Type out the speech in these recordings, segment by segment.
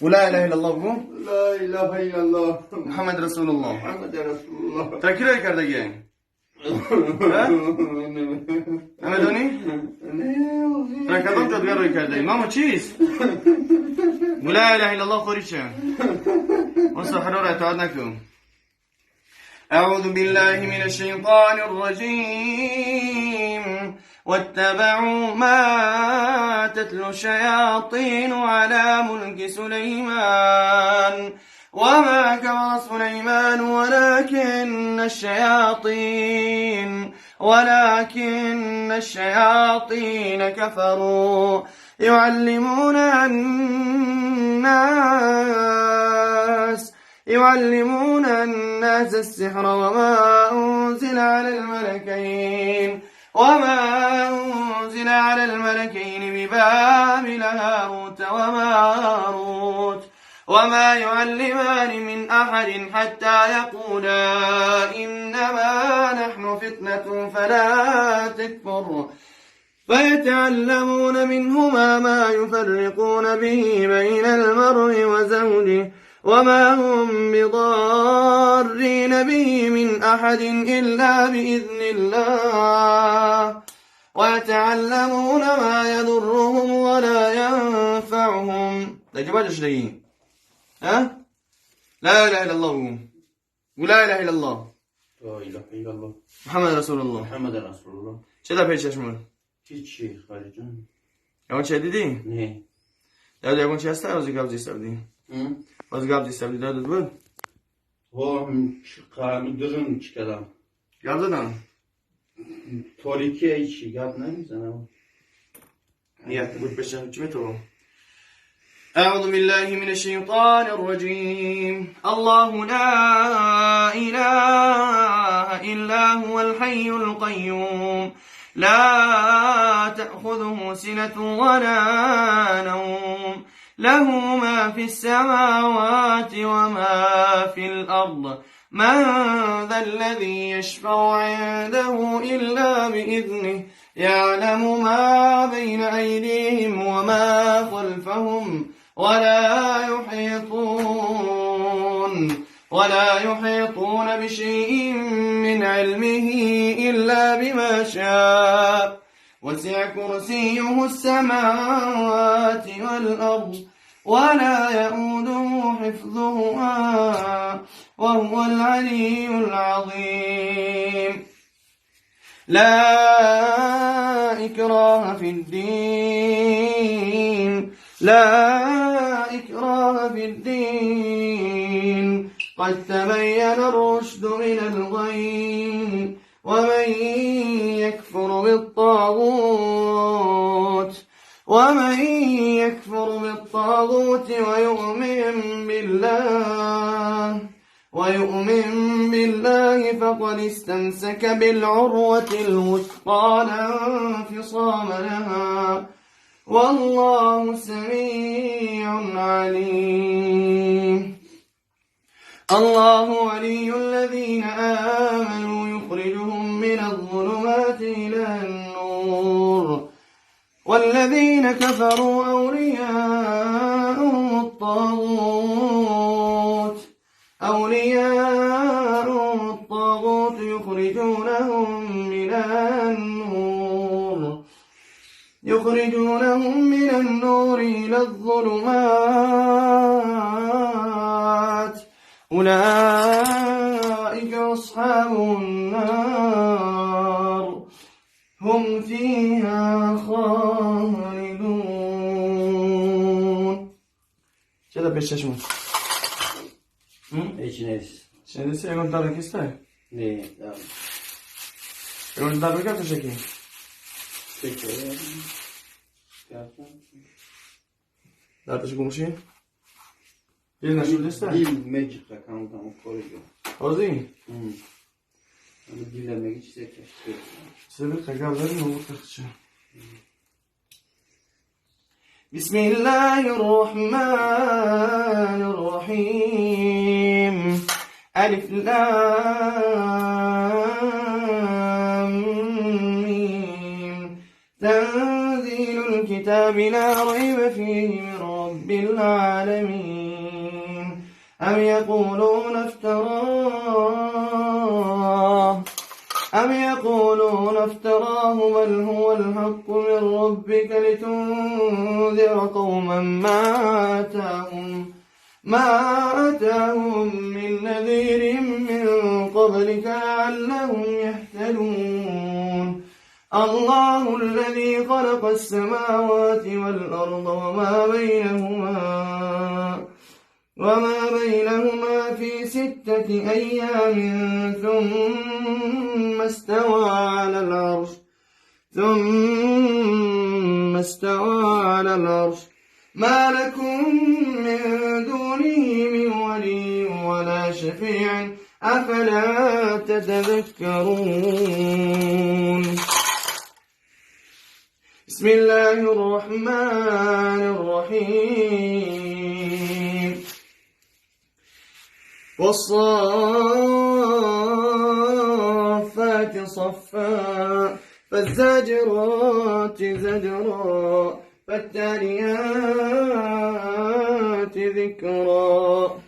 ولا إله إلا الله بگو. لا إله إلا الله محمد رسول الله. محمد رسول الله. ترکیه کرده گه. همه دانی؟ ترکیه جادگر روی کرده. ماما چیست؟ ولا إله إلا الله خوریشه. وصل حرارة اعتقاد نکن. أعوذ بالله من الشيطان الرجيم واتبعوا ما تتلو الشياطين على ملك سليمان وما كفر سليمان ولكن الشياطين كفروا يعلمون الناس السحر وما أنزل على الملكين ببابل هاروت وماروت وما يعلمان من أحد حتى يقولا إنما نحن فتنة فلا تكفر فيتعلمون منهما ما يفرقون به بين المرء وزوجه وما هم بضارين به من أحد إلا بإذن الله ويتعلمون ما يضرهم ولا ينفعهم. ده جبالش ليه؟ ها؟ لا إله إلا الله ولا إله إلا الله. لا إله إلا الله محمد رسول الله. محمد رسول الله. چه در پیشش مون؟ هیچی خارجان. اون چه دیدی؟ نه. داد اون چه هسته؟ از گابزی سردی. از گابزی سردی داد بود؟ هم قانون درون چیکارم؟ گاب دادم. تاریکی ایشی گاب نمیزنم. نیت بود بشه چی تو؟ أعوذ بالله من الشيطان الرجيم الله لا إله إلا هو الحي القيوم لا تأخذه سنة ولا نوم له ما في السماوات وما في الأرض من ذا الذي يشفع عنده إلا بإذنه يعلم ما بين أيديهم وما خلفهم ولا يحيطون بشيء من علمه إلا بما شاء وسع كرسيه السماوات والأرض ولا يؤوده حفظهما وهو العلي العظيم. لا إكراه في الدين قد تبين الرشد من الغي ومن يكفر بالطاغوت ويؤمن بالله فقد استمسك بالعروة الوثقى لا انفصام لها والله سميع عليم. الله ولي الذين آمنوا يخرجهم من الظلمات إلى النور والذين كفروا أولياءهم الطاغوت يخرجونهم من النور إلى الظلمات أولئك أصحاب النار هم فيها خالدون. چرا پیشش مون؟ هیچ نیست. شنیدی اگه داره کیسته؟ نه دارم. اگه داره بگم تو شکی؟ دارتش گمشی؟ Bir nasıl ister? Dil mecik rakamdan koyuyor. Orada Onu dilemek hiç zeka. Sebep kagavların olur takıcı. Bismillahirrahmanirrahim. Elif lam mim. Tenzilul kitabi la raybe fihi min Rabbim. رب العالمين أم يقولون افتراه بل هو الحق من ربك لتنذر قوما ما أتاهم من نذير من قبلك لعلهم يهتدون الله الذي خلق السماوات والأرض وما بينهما في 6 أيام ثم استوى على العرش ما لكم من دونه من ولي ولا شفيع أفلا تتذكرون بسم الله الرحمن الرحيم والصافات صفا فالزاجرات زجرا فالتاليات ذكرا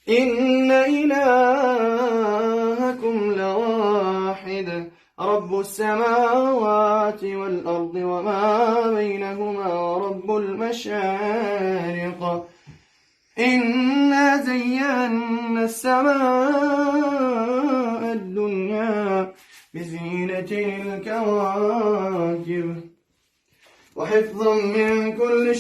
إن إلهكم لواحد رب السماوات والأرض وما بينهما رب المشارق إنا زينا السماء الدنيا بزينة الكواكب وحفظا من كل